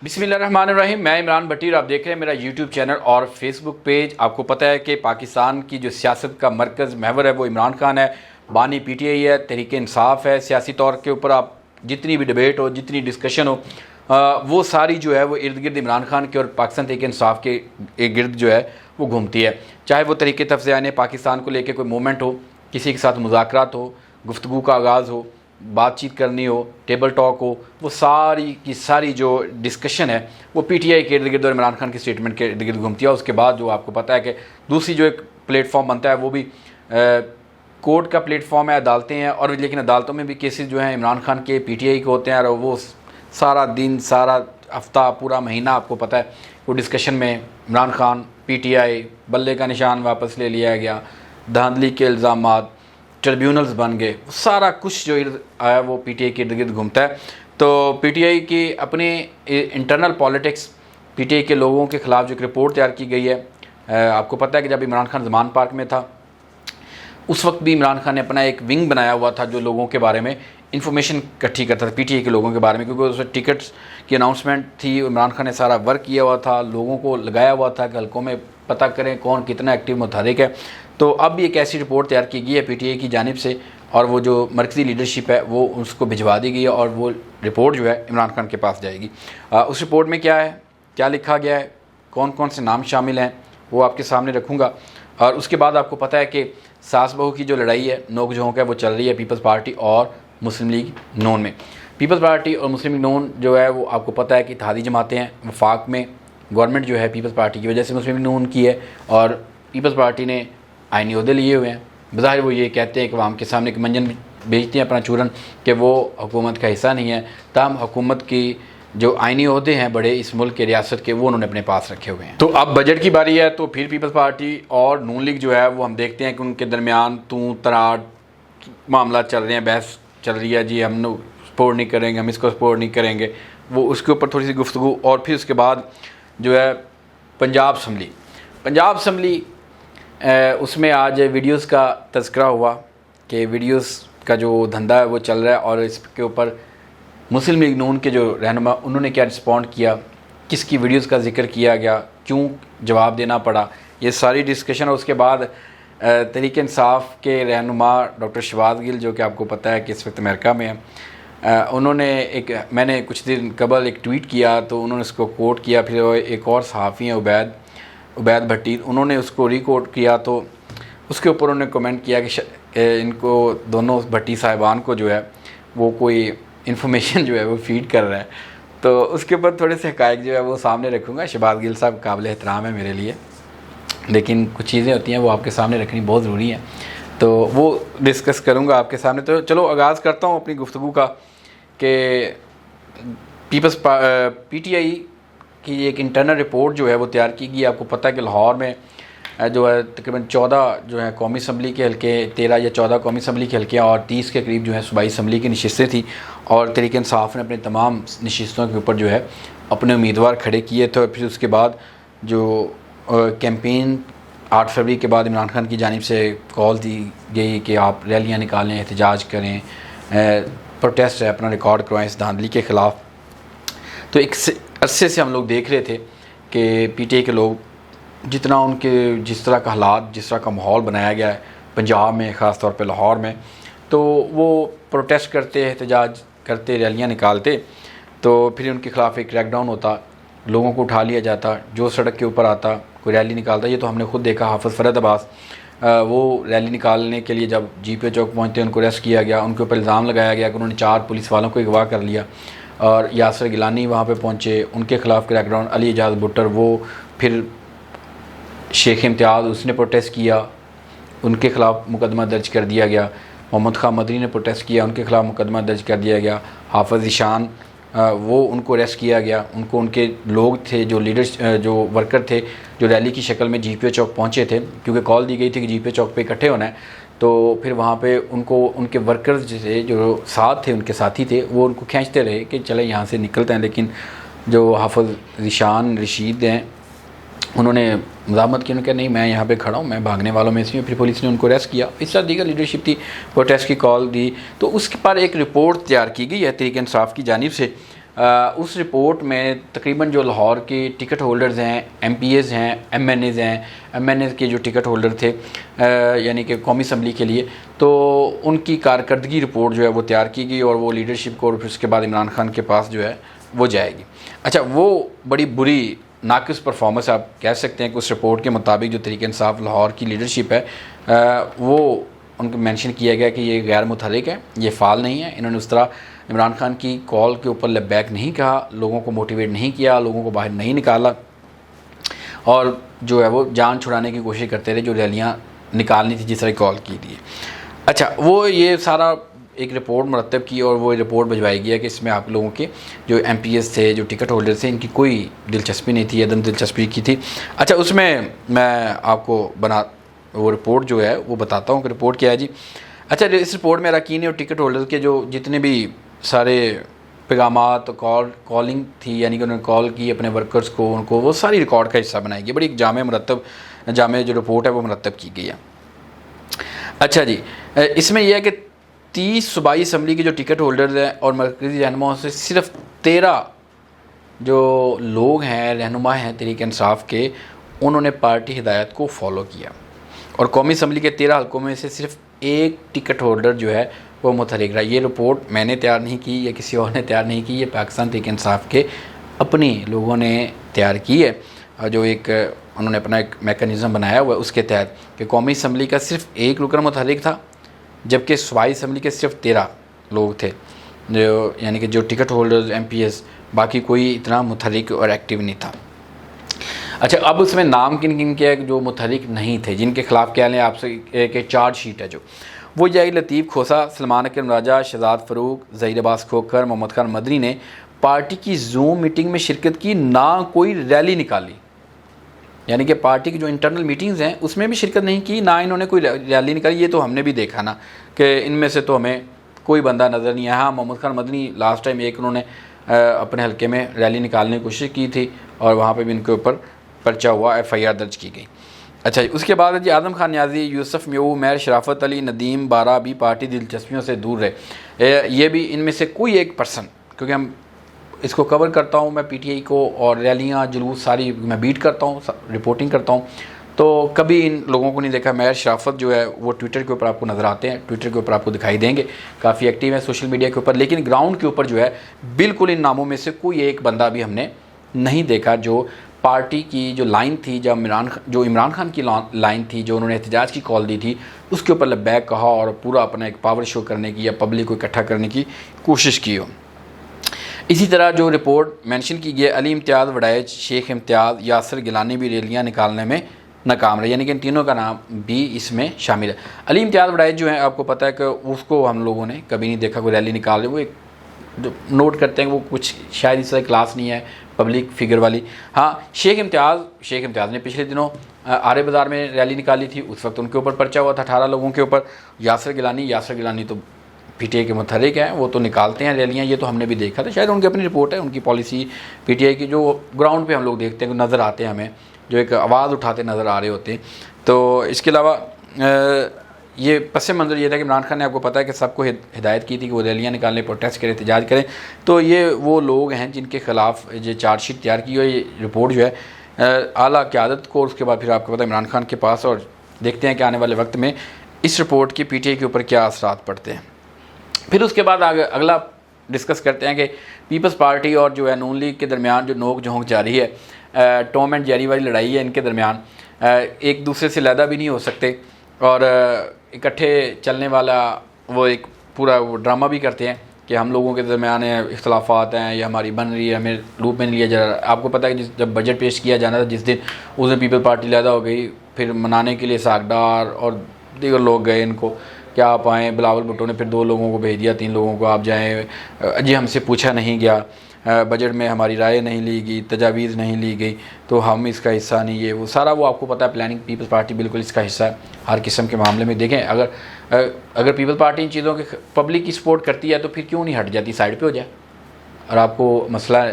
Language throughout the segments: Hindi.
बिस्मिल्लाहिर्रहमानिर्रहीम। मैं इमरान भट्टी और आप देख रहे हैं मेरा यूट्यूब चैनल और फेसबुक पेज। आपको पता है कि पाकिस्तान की जो सियासत का मरकज़ महवर है वो इमरान खान है, बानी पीटीआई है, तहरीक इंसाफ है। सियासी तौर के ऊपर आप जितनी भी डिबेट हो, जितनी डिस्कशन हो, वो सारी जो है वो इर्द गिर्द इमरान खान के और पाकिस्तान तहरीक इंसाफ के गिर्द जो है वो घूमती है। चाहे वो तरीके तफज़ान पाकिस्तान को लेकर कोई मूवमेंट हो, किसी के साथ मुज़ाकरात हो, गुफ्तगू का आगाज़ हो, बातचीत करनी हो, टेबल टॉक हो, वो सारी की सारी जो डिस्कशन है वो पीटीआई के इर्द गिर्द और इमरान खान की स्टेटमेंट के इर्द गिर्द घूमती है। उसके बाद जो आपको पता है कि दूसरी जो एक प्लेटफॉर्म बनता है वो भी कोर्ट का प्लेटफॉर्म है, अदालतें हैं। और लेकिन अदालतों में भी केसेस जो हैं इमरान खान के पीटीआई के होते हैं और वो सारा दिन, सारा हफ्ता, पूरा महीना आपको पता है वो डिस्कशन में इमरान खान, पीटीआई, बल्ले का निशान वापस ले लिया गया, धांधली के इल्ज़ामात, ट्रिब्यूनल्स बन गए, सारा कुछ जो इर्द आया वो पीटीआई के इर्द गिर्द घूमता है। तो पीटीआई की अपनी इंटरनल पॉलिटिक्स, पीटीआई के लोगों के ख़िलाफ़ जो एक रिपोर्ट तैयार की गई है। आपको पता है कि जब इमरान खान ज़मान पार्क में था उस वक्त भी इमरान खान ने अपना एक विंग बनाया हुआ था जो लोगों के बारे में इंफॉर्मेशन इकट्ठी करता था, पीटीआई के लोगों के बारे में, क्योंकि उसमें टिकट्स की अनाउंसमेंट थी। इमरान खान ने सारा वर्क किया हुआ था, लोगों को लगाया हुआ था कि हल्कों में पता करें कौन कितना एक्टिव मुतहरिक है। तो अब भी एक ऐसी रिपोर्ट तैयार की गई है पीटीआई की जानिब से और वो जो मरकज़ी लीडरशिप है वो उसको भिजवा दी गई है और वो रिपोर्ट जो है इमरान खान के पास जाएगी। उस रिपोर्ट में क्या है, क्या लिखा गया है, कौन कौन से नाम शामिल हैं, वो आपके सामने रखूँगा। और उसके बाद आपको पता है कि सास बहू की जो लड़ाई है, नोक झोंक है, वो चल रही है पीपल्स पार्टी और मुस्लिम लीग नून में। पीपल्स पार्टी और मुस्लिम लीग नून जो है वो आपको पता है कि इत्तेहादी जमातें हैं। वफाक में गवर्नमेंट जो है पीपल्स पार्टी की वजह से मुस्लिम लीग नून की है और पीपल्स पार्टी ने आइनी ओहदे लिए हुए हैं। बज़ाहिर वो ये कहते हैं कि आवाम के सामने एक मंजन बेचते हैं अपना चूरन कि वो हुकूमत का हिस्सा नहीं है, ताहम हुकूमत की जो आइनी ओहदे हैं बड़े इस मुल्क के रियासत के वो उन्होंने अपने पास रखे हुए हैं। तो अब बजट की बारी है तो फिर पीपल्स पार्टी और नून लीग जो है वो हम देखते हैं कि उनके दरमियान तू तराड़ मामला चल रहे हैं, बहस चल रही है। जी हम सपोर्ट नहीं करेंगे, हम इसको सपोर्ट नहीं करेंगे, वो उसके ऊपर थोड़ी सी गुफ्तगू। और फिर उसके बाद जो है पंजाब असम्बली उसमें आज वीडियोस का तज़किरा हुआ कि वीडियोस का जो धंधा है वो चल रहा है और इसके ऊपर मुस्लिम लीग नून के जो रहनुमा उन्होंने क्या रिस्पॉन्ड किया, किसकी वीडियोस का जिक्र किया गया, क्यों जवाब देना पड़ा, ये सारी डिस्कशन। और उसके बाद तहरीक इंसाफ के रहनुमा डॉक्टर शहबाज गिल जो कि आपको पता है कि इस वक्त अमेरिका में है, उन्होंने मैंने कुछ दिन कबल एक ट्वीट किया तो उन्होंने उसको कोट किया। फिर एक और सहाफ़ी हैं उबैद भट्टी, उन्होंने उसको रिकोट किया तो उसके ऊपर उन्होंने कमेंट किया कि इनको दोनों भट्टी साहिबान को जो है वो कोई इन्फॉर्मेशन जो है वो फीड कर रहा है। तो उसके ऊपर थोड़े से हक़ाइक़ जो है वो सामने रखूँगा। शहबाज गिल साहब काबिल एहतराम है मेरे लिए, लेकिन कुछ चीज़ें होती हैं वो आपके सामने रखनी बहुत ज़रूरी है, तो वो डिस्कस करूँगा आपके सामने। तो चलो आगाज़ करता हूँ अपनी गुफ्तगू का कि पीटीआई की एक इंटरनल रिपोर्ट जो है वो तैयार की गई। आपको पता है कि लाहौर में जो है तकरीबन 14 जो है कौमी असम्बली के हल्के, 13 या 14 कौमी असम्बली के हल्के और 30 के करीब जो है सूबाई असम्बली की नशिस्तें थी और तहरीक इंसाफ ने अपने तमाम नशिस्तों के ऊपर जो है अपने उम्मीदवार खड़े किए थे। और फिर उसके बाद जो कैंपेन 8 फरवरी के बाद इमरान खान की जानिब से कॉल दी गई कि आप रैलियाँ निकालें, एहतजाज करें, प्रोटेस्ट है अपना रिकॉर्ड करवाएं इस धांधली के ख़िलाफ़। तो एक अरसे से हम लोग देख रहे थे कि पीटीआई के लोग जितना उनके जिस तरह का हालात, जिस तरह का माहौल बनाया गया है पंजाब में, ख़ास तौर पे लाहौर में, तो वो प्रोटेस्ट करते, एहतजाज करते, रैलियाँ निकालते, तो फिर उनके ख़िलाफ़ एक क्रैकडाउन होता, लोगों को उठा लिया जाता, जो सड़क के ऊपर आता कोई रैली निकालता। ये तो हमने खुद देखा, हाफिज़ फ़रद अब्बास वो रैली निकालने के लिए जब जीपीओ चौक पहुँचते उनको अरेस्ट किया गया, उनके ऊपर इल्ज़ाम लगाया गया कि उन्होंने 4 पुलिस वालों को अगवा कर लिया। और यासर गिलानी वहाँ पे पहुँचे, उनके ख़िलाफ़ क्रैकडाउन। अली एजाज़ भुट्टर वो फिर शेख इम्तियाज़ उसने प्रोटेस्ट किया, उनके ख़िलाफ़ मुकदमा दर्ज कर दिया गया। मोहम्मद खां मदनी ने प्रोटेस्ट किया, उनके ख़िलाफ़ मुकदमा दर्ज कर दिया गया। हाफिज़ ईशान वो उनको अरेस्ट किया गया, उनको उनके लोग थे जो लीडर्स जो वर्कर थे जो रैली की शक्ल में जीपीओ चौक पहुँचे थे, क्योंकि कॉल दी गई थी कि जीपीओ चौक पे इकट्ठे होना है। तो फिर वहाँ पे उनको उनके वर्कर्स थे जो साथ थे, उनके साथी थे, वो उनको खींचते रहे कि चले यहाँ से निकलते हैं। लेकिन जो हाफिज़ ईशान रशीद हैं उन्होंने मज़ामत की, उन्होंने कहा नहीं मैं यहाँ पे खड़ा हूँ, मैं भागने वालों में से हूँ। फिर पुलिस ने उनको अरेस्ट किया। इस तरह दीगर लीडरशिप थी, प्रोटेस्ट की कॉल दी। तो उसके पर एक रिपोर्ट तैयार की गई है तहरीक इंसाफ की जानिब से उस रिपोर्ट में तकरीबन जो लाहौर के टिकट होल्डर्स हैं, MPAs हैं, MNAs हैं, MNAs के जो टिकट होल्डर थे यानी कि कौमी असम्बली के लिए, तो उनकी कारकर्दगी रिपोर्ट जो है वो तैयार की गई और वो लीडरशिप को और फिर उसके बाद इमरान खान के पास जो है वो जाएगी। अच्छा, वो बड़ी बुरी नाक़िस परफॉर्मेंस आप कह सकते हैं कि उस रिपोर्ट के मुताबिक जो तहरीक इंसाफ लाहौर की लीडरशिप है वो उनको मेंशन किया गया कि ये गैर मुतहरिक है, ये फ़ाल नहीं है। इन्होंने उस तरह इमरान खान की कॉल के ऊपर लबैक नहीं कहा, लोगों को मोटिवेट नहीं किया, लोगों को बाहर नहीं निकाला और जो है वो जान छुड़ाने की कोशिश करते रहे जो रैलियाँ निकालनी थी जिस तरह कॉल की थी। अच्छा, वो ये सारा एक रिपोर्ट मुरतब की और वो रिपोर्ट भिजवाई गई है कि इसमें आप लोगों के जो MPAs थे, जो टिकट होल्डर थे, इनकी कोई दिलचस्पी नहीं थी, एकदम दिलचस्पी की थी। अच्छा, उसमें मैं आपको वो रिपोर्ट जो है वो बताता हूँ कि रिपोर्ट क्या है जी। अच्छा, इस रिपोर्ट में अरकान और टिकट होल्डर के जो जितने भी सारे पैगामात कॉलिंग थी, यानी कि उन्होंने कॉल की अपने वर्कर्स को, उनको वो सारी रिकॉर्ड का हिस्सा बनाई गई। बड़ी एक जामे जो रिपोर्ट है वो मुरतब की गई है। अच्छा जी, इसमें यह है कि 30 सूबाई असम्बली के जो टिकट होल्डर्स हैं और मरकज़ी रहनुमाओं से सिर्फ 13 जो लोग हैं, रहनुमा हैं तहरीक इंसाफ के, उन्होंने पार्टी हिदायत को फॉलो किया और कौमी असम्बली के 13 हल्कों में से सिर्फ एक टिकट होल्डर जो है वो मुतहरिक रहा। ये रिपोर्ट मैंने तैयार नहीं की या किसी और ने तैयार नहीं की, ये पाकिस्तान तहरीक इंसाफ के अपने लोगों ने तैयार की है। जो एक उन्होंने अपना एक मेकनिज़म बनाया हुआ है उसके तहत कि कौमी असम्बली का सिर्फ एक रुकन मुतहरिक था, जबकि सूबाई असम्बली के सिर्फ 13 लोग थे, जो यानी कि जो टिकट होल्डर्स MPAs, बाकी कोई इतना मुतहरिक और एक्टिव नहीं था। अच्छा, अब उसमें नाम किन किन के जो मुतहरिक नहीं थे, जिनके खिलाफ क्या लें आपसे एक चार्ज शीट है जो वो यही लतीफ़ खोसा, सलमान अकरम राजा, शहजाद फ़रूक, ज़हीर अब्बास खोखर, मोहम्मद खान मदनी ने पार्टी की जूम मीटिंग में शिरकत की, ना कोई रैली निकाली, यानी कि पार्टी की जो इंटरनल मीटिंग्स हैं उसमें भी शिरकत नहीं की, ना इन्होंने कोई रैली निकाली। ये तो हमने भी देखा ना कि इनमें से तो हमें कोई बंदा नज़र नहीं आया। हाँ, मोहम्मद खान मदनी लास्ट टाइम एक उन्होंने अपने हल्के में रैली निकालने की कोशिश की थी और वहाँ पे भी इनके ऊपर पर्चा हुआ, FIR दर्ज की गई। अच्छा, उसके बाद जी आज़म खान न्याजी, यूसुफ म्यू, मेहर शराफत अली, नदीम बारा भी पार्टी दिलचस्पियों से दूर रहे। ये भी इनमें से कोई एक पर्सन, क्योंकि हम इसको कवर करता हूँ मैं PTI को, और रैलियाँ जुलूस सारी मैं बीट करता हूँ, रिपोर्टिंग करता हूँ, तो कभी इन लोगों को नहीं देखा। मेहर शराफत जो है वो ट्विटर के ऊपर आपको नज़र आते हैं, ट्विटर के ऊपर आपको दिखाई देंगे, काफ़ी एक्टिव है सोशल मीडिया के ऊपर, लेकिन ग्राउंड के ऊपर जो है बिल्कुल इन नामों में से कोई एक बंदा भी हमने नहीं देखा जो पार्टी की जो लाइन थी, जो इमरान खान की लाइन थी, जो उन्होंने एहतजाज की कॉल दी थी, उसके ऊपर लबैक कहा और पूरा अपना एक पावर शो करने की या पब्लिक को इकट्ठा करने की कोशिश की हो। इसी तरह जो रिपोर्ट मेंशन की गई, अली इम्तियाज़ वड़ैच, शेख इम्तियाज़, यासर गिलानी भी रैलियाँ निकालने में नाकाम रहे, यानी कि इन तीनों का नाम भी इसमें शामिल है। अली इम्तियाज़ वड़ैच जो है आपको पता है कि उसको हम लोगों ने कभी नहीं देखा कोई रैली निकाल रहे। वो एक जो नोट करते हैं वो कुछ शायद इस तरह क्लास नहीं है पब्लिक फिगर वाली। हाँ, शेख इम्तियाज़ ने पिछले दिनों आर्य बाज़ार में रैली निकाली थी, उस वक्त उनके ऊपर पर्चा हुआ था 18 लोगों के ऊपर। यासर गिलानी तो PTI के मुतहरिक हैं, वो तो निकालते हैं रैलियाँ, ये तो हमने भी देखा था। शायद उनकी अपनी रिपोर्ट है, उनकी पॉलिसी PTI की जो ग्राउंड पे हम लोग देखते हैं, नज़र आते हैं हमें, जो एक आवाज़ उठाते नज़र आ रहे होते हैं। तो इसके अलावा ये पस मंज़र ये था कि इमरान खान ने, आपको पता है कि सबको हिदायत की थी कि वो रैलियाँ निकालें, प्रोटेस्ट करें, एहतजाज करें। तो ये वो लोग हैं जिनके खिलाफ ये चार्जशीट तैयार की हुई, ये रिपोर्ट जो है आला क़यादत को, उसके बाद फिर आपको पता है इमरान खान के पास, और देखते हैं कि आने वाले वक्त में इस रिपोर्ट की PTI के ऊपर क्या असरात पड़ते हैं। फिर उसके बाद अगला डिस्कस करते हैं कि पीपल्स पार्टी और जो है नून लीग के दरमियान जो नोक झोंक जारी है, टॉम एंड जेरी वाली लड़ाई है इनके दरमियान, एक दूसरे से लैदा भी नहीं हो सकते और इकट्ठे चलने वाला वो एक पूरा वो ड्रामा भी करते हैं कि हम लोगों के दरमियान इख्तलाफात हैं, ये हमारी बन रही है, हमें लूप में नहीं लिया जा रहा। आपको पता है कि जब बजट पेश किया जाना था जिस दिन, उस दिन पीपल पार्टी लैदा हो गई, फिर मनाने के लिए सागडार और दीगर लोग गए इनको क्या आप आएँ। बिलावल भुट्टो ने फिर 2 लोगों को भेज दिया, 3 लोगों को आप जाएँ, जी हमसे पूछा नहीं गया, बजट में हमारी राय नहीं ली गई, तजावीज़ नहीं ली गई, तो हम इसका हिस्सा नहीं, ये वो सारा वो आपको पता है। प्लानिंग पीपल्स पार्टी बिल्कुल इसका हिस्सा है हर किस्म के मामले में। देखें, अगर पीपल्स पार्टी इन चीज़ों के पब्लिक की सपोर्ट करती है तो फिर क्यों नहीं हट जाती, साइड पे हो जाए। और आपको मसला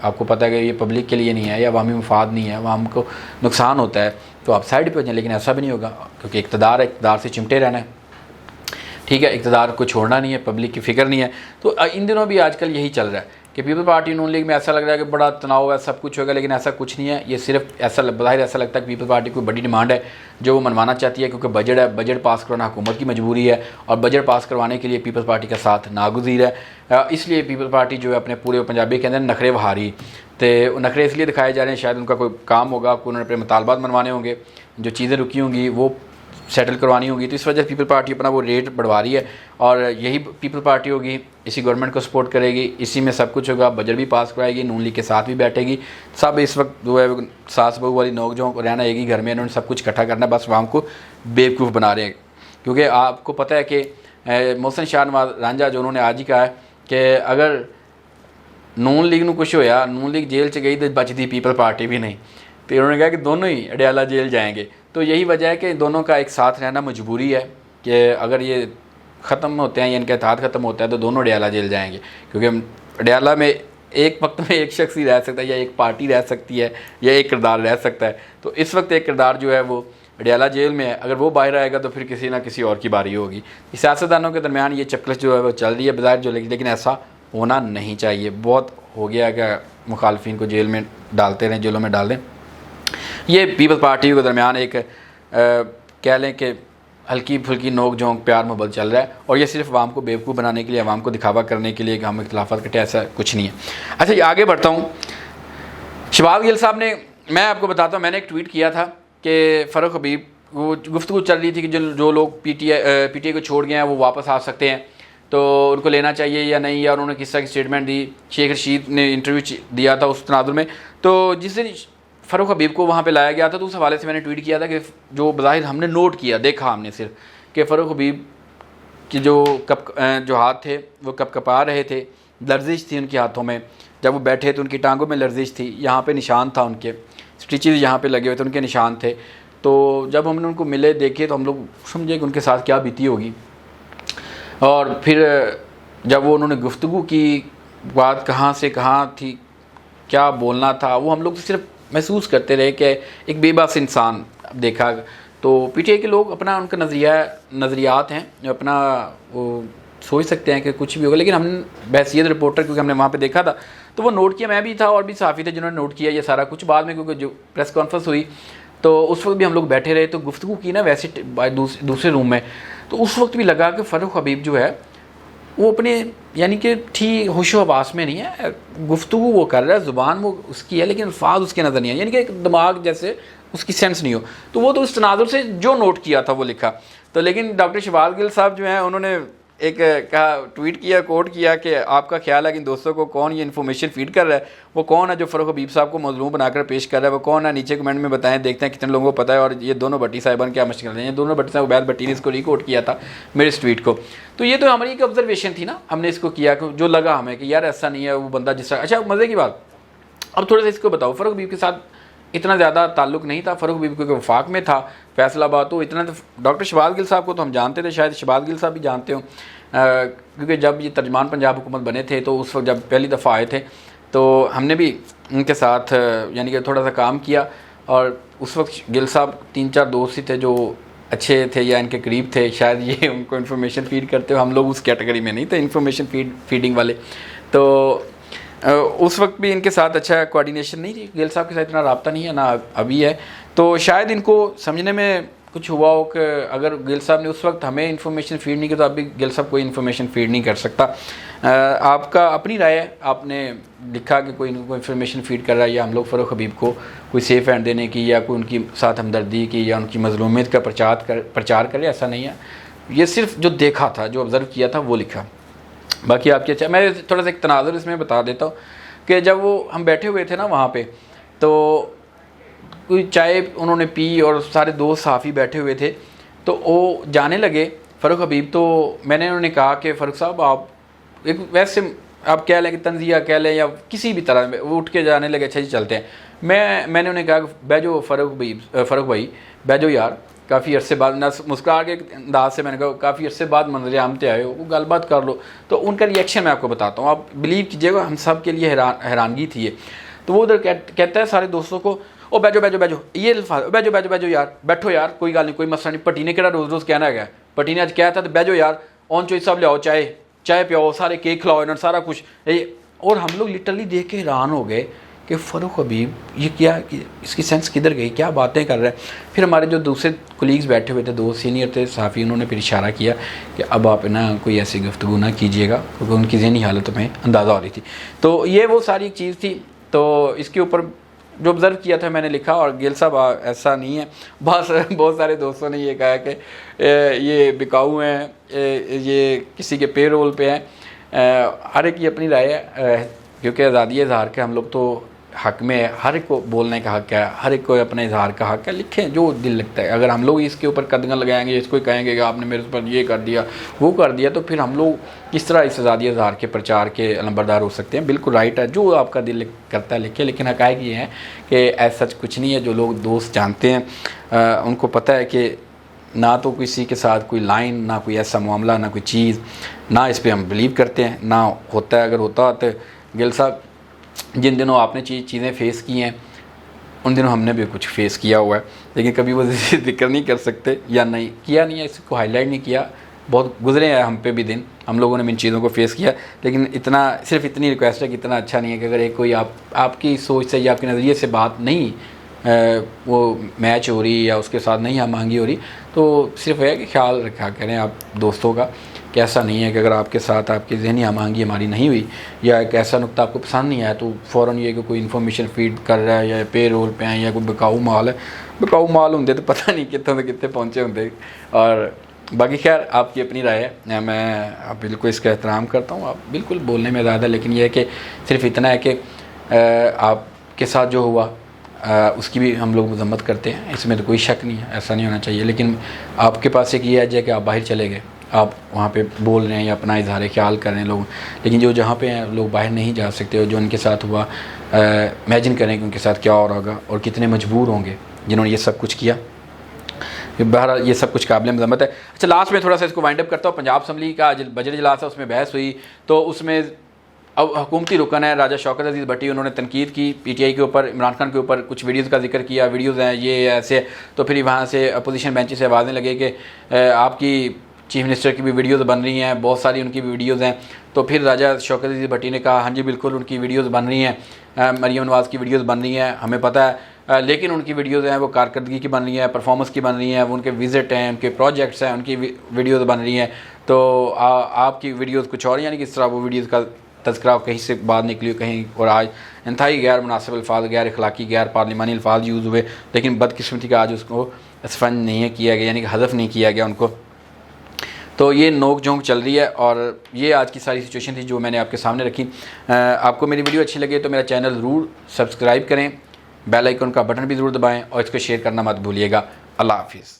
आपको पता है कि ये पब्लिक के लिए नहीं है या अवामी मफाद नहीं है, अवाम को नुकसान होता है, तो आप साइड पर हो जाए। लेकिन ऐसा भी नहीं होगा, क्योंकि इक़्तिदार से चिमटे रहना है, ठीक है, इक़्तिदार को छोड़ना नहीं है, पब्लिक की फ़िक्र नहीं है। तो इन दिनों भी आजकल यही चल रहा है कि पीपल पार्टी नून लीग में ऐसा लग रहा है कि बड़ा तनाव है, सब कुछ होगा, लेकिन ऐसा कुछ नहीं है। ये सिर्फ ऐसा बाहर ऐसा लगता है कि पीपल पार्टी कोई बड़ी डिमांड है जो वो मनवाना चाहती है, क्योंकि बजट है, बजट पास करवाना हुकूमत की मजबूरी है और बजट पास करवाने के लिए पीपल पार्टी का साथ नागुज़ीर है। इसलिए पीपल पार्टी जो है अपने पूरे पंजाबी के अंदर नखरे बहारी, तो नखरे इसलिए दिखाए जा रहे हैं, शायद उनका कोई काम होगा, उन्होंने अपने मुतालबात मनवाने होंगे, जो चीज़ें रुकी होंगी वो सेटल करवानी होगी, तो इस वजह से पीपल पार्टी अपना वो रेट बढ़वा रही है और यही पीपल पार्टी होगी, इसी गवर्नमेंट को सपोर्ट करेगी, इसी में सब कुछ होगा, बजट भी पास कराएगी, नून लीग के साथ भी बैठेगी। सब इस वक्त जो है सास बहू वाली नोक झोंक रहना एक ही घर में, इन्होंने सब कुछ इकट्ठा करना, बस आवाम को बेवकूफ़ बना रहे हैं। क्योंकि आपको पता है कि मोहसिन शाह नवाज रांझा जो उन्होंने आज ही कहा है कि अगर नून लीग ਨੂੰ कुछ होया, नून लीग जेल च गई तो बचती पीपल पार्टी भी नहीं, तो उन्होंने कहा कि दोनों ही अडयाला जेल जाएंगे। तो यही वजह है कि दोनों का एक साथ रहना मजबूरी है कि अगर ये ख़त्म होते हैं या इनका इत्तेहाद ख़त्म होता है तो दोनों अडयाला जेल जाएंगे, क्योंकि अडयाला में एक वक्त में एक शख्स ही रह सकता है, या एक पार्टी रह सकती है, या एक किरदार रह सकता है। तो इस वक्त एक किरदार जो है वो अडयाला जेल में है, अगर वो बाहर आएगा तो फिर किसी ना किसी और की बारी होगी। सियासतदानों के दरमियान ये चक्कस जो है वो चल रही है बाहर जो, लेकिन ऐसा होना नहीं चाहिए। बहुत हो गया कि मुखालफिन को जेल में डालते रहें, जेलों में डाल दें। ये पीपल पार्टी के दरमियान एक कह लें कि हल्की फुल्की नोक झोंक प्यार मोहब्बत चल रहा है, और ये सिर्फ आवाम को बेवकूफ़ बनाने के लिए, आवाम को दिखावा करने के लिए कि हम इख्तिलाफ़ात कटे, ऐसा कुछ नहीं है। अच्छा, ये आगे बढ़ता हूँ। शहबाज गिल साहब ने, मैं आपको बताता हूँ, मैंने एक ट्वीट किया था कि फ़ारूक हबीब वो गुफ्तगू चल रही थी कि जो लोग पीटीआई को छोड़ गए हैं वो वापस आ सकते हैं, तो उनको लेना चाहिए या नहीं, या उन्होंने किस तरह की स्टेटमेंट दी। शेख रशीद ने इंटरव्यू दिया था उस तनाजुर में, तो जिस दिन फ़ारूक हबीब को वहाँ पे लाया गया था तो उस हवाले से मैंने ट्वीट किया था कि जो बज़ाहिर हमने नोट किया, देखा हमने सिर्फ कि फ़ारूक हबीब के जो हाथ थे वो कपकपा रहे थे, लर्जिश थी उनके हाथों में, जब वो बैठे तो उनकी टांगों में लर्जिश थी, यहाँ पे निशान था उनके, स्टिचेस यहाँ पे लगे हुए थे, उनके निशान थे। तो जब हमने उनको मिले, देखे, तो हम लोग समझे कि उनके साथ क्या बीती होगी। और फिर जब वो उन्होंने गुफ्तगू की, बात कहाँ से कहाँ थी, क्या बोलना था, वो हम लोग सिर्फ महसूस करते रहे कि एक बेबस इंसान देखा। तो पीटीआई के लोग अपना, उनका नज़रियात हैं, अपना वो सोच सकते हैं कि कुछ भी होगा, लेकिन हमने बहसीत रिपोर्टर, क्योंकि हमने वहाँ पे देखा था, तो वो नोट किया, मैं भी था और भी सहाफ़ी थे जिन्होंने नोट किया ये सारा कुछ। बाद में क्योंकि जो प्रेस कॉन्फ्रेंस हुई तो उस वक्त भी हम लोग बैठे रहे, तो गुफ्तगू की ना वैसे दूसरे रूम में, तो उस वक्त भी लगा कि फ़ारूक हबीब जो है वो अपने यानी कि ठीक होशो हवास में नहीं है, गुफ्तगू वो कर रहा है, ज़ुबान वो उसकी है लेकिन अल्फाज उसके नज़र नहीं है, यानी कि एक दिमाग जैसे उसकी सेंस नहीं हो। तो वो तो उस तनाजुर से जो नोट किया था वो लिखा। तो लेकिन डॉक्टर शहबाज गिल साहब जो हैं उन्होंने एक कहा, ट्वीट किया, कोट किया कि आपका ख्याल है कि दोस्तों को कौन ये इन्फॉर्मेशन फीड कर रहा है, वो कौन है जो फ़ारूक हबीब साहब को मज़लूम बनाकर पेश कर रहा है, वो कौन है, नीचे कमेंट में बताएं, देखते हैं कितने लोगों को पता है। और ये दोनों भट्टी साहिबान क्या मुश्किल है, ये दोनों भट्टी साहब, उबैद भट्टी ने इसको रिकोट किया था मेरे इस ट्वीट को। तो ये तो हमारी एक ऑब्जर्वेशन थी ना, हमने इसको किया जो लगा हमें कि यार ऐसा नहीं है, वो बंदा जिस तरह। अच्छा, मज़े की बात, अब थोड़ा सा इसको बताओ, फ़ारूक हबीब के साथ इतना ज़्यादा ताल्लुक़ नहीं था, फ़ारूक हबीब को वफाक में था, फैसलाबाद, तो इतना तो डॉक्टर शहबाज गिल साहब को तो हम जानते थे, शायद शहबाज गिल साहब भी जानते हो, क्योंकि जब ये तर्जमान पंजाब हुकूमत बने थे तो उस वक्त जब पहली दफ़ा आए थे तो हमने भी उनके साथ यानी कि थोड़ा सा काम किया। और उस वक्त गिल साहब 3-4 दोस्त ही थे जो अच्छे थे या इनके करीब थे, शायद ये उनको इन्फॉर्मेशन फीड करते हो, हम लोग उस कैटेगरी में नहीं थे इन्फॉर्मेशन फीडिंग वाले। तो उस वक्त भी इनके साथ अच्छा कोऑर्डिनेशन नहीं थी, गिल साहब के साथ इतना रब्ता नहीं है ना अभी है, तो शायद इनको समझने में कुछ हुआ हो कि अगर गिल साहब ने उस वक्त हमें इन्फॉर्मेशन फीड नहीं की तो अभी गिल साहब कोई इन्फॉर्मेशन फीड नहीं कर सकता। आपका अपनी राय है, आपने लिखा कि कोई इनको इन्फॉर्मेशन फीड कर रहा है, या हम लोग फ़ारूक हबीब को कोई सेफ हैंड देने की या कोई उनकी साथ हमदर्दी की या उनकी मज़लूमियत का प्रचार करे, ऐसा नहीं है। ये सिर्फ जो देखा था, जो ऑब्ज़र्व किया था वो लिखा। बाकी आपकी अच्छा, मैं थोड़ा सा एक तनाज़ुर इसमें बता देता हूँ कि जब वो हम बैठे हुए थे ना वहाँ पे, तो कोई चाय उन्होंने पी और सारे दोस्त सहाफ़ी बैठे हुए थे, तो वो जाने लगे फ़ारूक हबीब। तो मैंने उन्होंने कहा कि फ़ारूक साहब आप एक वैसे आप कह लें कि तंज़िया कह लें या किसी भी तरह, वो उठ के जाने लगे, अच्छा जी चलते हैं। मैंने उन्हें कहा बैजो फ़ारूक भाई बैजो यार, काफ़ी अरसे बाद ना मुस्कुरा के अंदाज से मैंने कहा काफ़ी अरसे बाद मंजर आम पे आए हो, वो गलबात कर लो। तो उनका रिएक्शन मैं आपको बताता हूँ, आप बिलीव कीजिएगा, हम सब के लिए हैरानगी थी ये। तो वो उधर कहता है सारे दोस्तों को, ओ बैजो बैजो बैजो, ये अल्फाज, बैजो बैजो बैजो यार, बैठो यार, कोई गल नहीं, कोई मसला नहीं। भट्टी ने कहना रोज़ रोज़ कहना है, भट्टी ने अज कहा था तो बैजो यार, ऑन चोई सब लियाओ, चाय पियाओ, सारे केक खिलाओ, इन्होंने सारा कुछ और हम लोग लिटरली देख के हैरान हो गए कि फ़ारूक हबीब ये क्या, इसकी सेंस किधर गई, क्या बातें कर रहा है। फिर हमारे जो दूसरे कोलीग्स बैठे हुए थे, 2 सीनियर थे सहाफ़ी, उन्होंने फिर इशारा किया कि अब आप ना कोई ऐसी गुफ्तगू ना कीजिएगा, क्योंकि उनकी ज़हनी हालत में अंदाज़ा हो रही थी। तो ये वो सारी चीज़ थी। तो इसके ऊपर जो ऑब्ज़र्व किया था मैंने लिखा। और गिल साहब ऐसा नहीं है, बहुत सारे दोस्तों ने ये कहा कि ये बिकाऊ हैं, ये किसी के पे रोल पे हैं। हर एक की अपनी राय है, क्योंकि आज़ादी इज़हार के हम लोग तो हक में है, हर एक को बोलने का हक है, हर एक को अपने इज़हार का हक है, लिखें जो दिल लगता है। अगर हम लोग इसके ऊपर कदम लगाएंगे, इसको कहेंगे कि आपने मेरे ऊपर ये कर दिया वो कर दिया, तो फिर हम लोग किस तरह इस आज़ादी इज़हार के प्रचार के अलंबरदार हो सकते हैं। बिल्कुल राइट है, जो आपका दिल करता है लिखे, लेकिन हक़ाइक़ ये हैं कि ऐसा सच कुछ नहीं है। जो लोग दोस्त जानते हैं उनको पता है कि ना तो किसी के साथ कोई लाइन, ना कोई ऐसा मामला, ना कोई चीज़, ना इस पर हम बिलीव करते हैं, ना होता है। अगर होता तो गिल साहब जिन दिनों आपने चीज़ें फ़ेस की हैं उन दिनों हमने भी कुछ फ़ेस किया हुआ है, लेकिन कभी वो जिक्र नहीं कर सकते या नहीं किया, नहीं है, इसको हाईलाइट नहीं किया। बहुत गुजरे हैं हम पे भी दिन, हम लोगों ने इन चीज़ों को फ़ेस किया। लेकिन इतना, सिर्फ इतनी रिक्वेस्ट है कि इतना अच्छा नहीं है कि अगर एक कोई आपकी सोच से या आपके नज़रिए से बात नहीं वो मैच हो रही या उसके साथ नहीं हम मांगी हो रही, तो सिर्फ है कि ख्याल रखा करें आप दोस्तों का कि ऐसा नहीं है कि अगर आपके साथ आपकी ज़हनी हम-आहंगी हमारी नहीं हुई या एक ऐसा नुक्ता आपको पसंद नहीं आया तो फ़ौरन ये कि कोई इन्फॉर्मेशन फीड कर रहा है या पे रोल पे हैं या कोई बिकाऊ माल है। बिकाऊ माल होंगे तो पता नहीं कितने से कितने पहुँचे होंगे। और बाकी खैर आपकी अपनी राय है, मैं बिल्कुल इसका एहतराम करता हूँ, आप बिल्कुल बोलने में ज़्यादा, लेकिन यह है कि सिर्फ इतना है कि आपके साथ जो हुआ उसकी भी हम लोग मज़म्मत करते हैं, इसमें तो कोई शक नहीं है, ऐसा नहीं होना चाहिए। लेकिन आपके पास एक ये है कि आप बाहर चले गए, आप वहाँ पे बोल रहे हैं या अपना इजहार ख्याल कर रहे हैं लोग, लेकिन जो जहाँ पे हैं लोग बाहर नहीं जा सकते, और जो उनके साथ हुआ इमेजिन करें कि उनके साथ क्या हो रहा होगा और कितने मजबूर होंगे जिन्होंने ये सब कुछ किया। बहरहाल ये सब कुछ काबिल मज़म्मत है। अच्छा, लास्ट में थोड़ा सा इसको वाइंड अप करता हूँ। पंजाब असम्बली का बजट इजलास है, उसमें बहस हुई, तो उसमें अब हुकूमती रुकन है राजा शौकत अजीज़ भट्टी, उन्होंने तनकीद की पीटीआई के ऊपर, इमरान खान के ऊपर, कुछ वीडियोज़ का जिक्र किया, वीडियोज़ हैं ये ऐसे। तो फिर वहाँ से अपोजिशन बेंच से आवाज़ें लगे कि आपकी चीफ मिनिस्टर की भी वीडियोज़ बन रही हैं, बहुत सारी उनकी वीडियोज़ हैं। तो फिर राजा शौकत अजीज़ भट्टी ने कहा हाँ जी बिल्कुल उनकी वीडियोज़ बन रही हैं, मरीम नवाज़ की वीडियोज़ बन रही हैं, हमें पता है, लेकिन उनकी वीडियोज़ हैं वो कारकर्दगी की बन रही हैं, परफॉर्मेंस की बन रही हैं, वो उनके विज़िट हैं, उनके प्रोजेक्ट्स हैं, उनकी वीडियोज़ बन रही हैं। तो आपकी वीडियोज़ कुछ और, यानी किस तरह वो वीडियोज़ का तज़किरा कहीं से बात निकली कहीं, और आज इंतहाई गैर मुनासिब अल्फाज, गैर अखलाकी, गैर पार्लिमानी अल्फाज यूज़ हुए, लेकिन बदकिस्मती का आज उसको स्पंज नहीं किया गया, यानी कि हज़फ नहीं किया गया उनको। तो ये नोक झोंक चल रही है, और ये आज की सारी सिचुएशन थी जो मैंने आपके सामने रखी। आपको मेरी वीडियो अच्छी लगे तो मेरा चैनल ज़रूर सब्सक्राइब करें, बेल आइकन का बटन भी ज़रूर दबाएँ और इसको शेयर करना मत भूलिएगा। अल्लाह हाफिज़।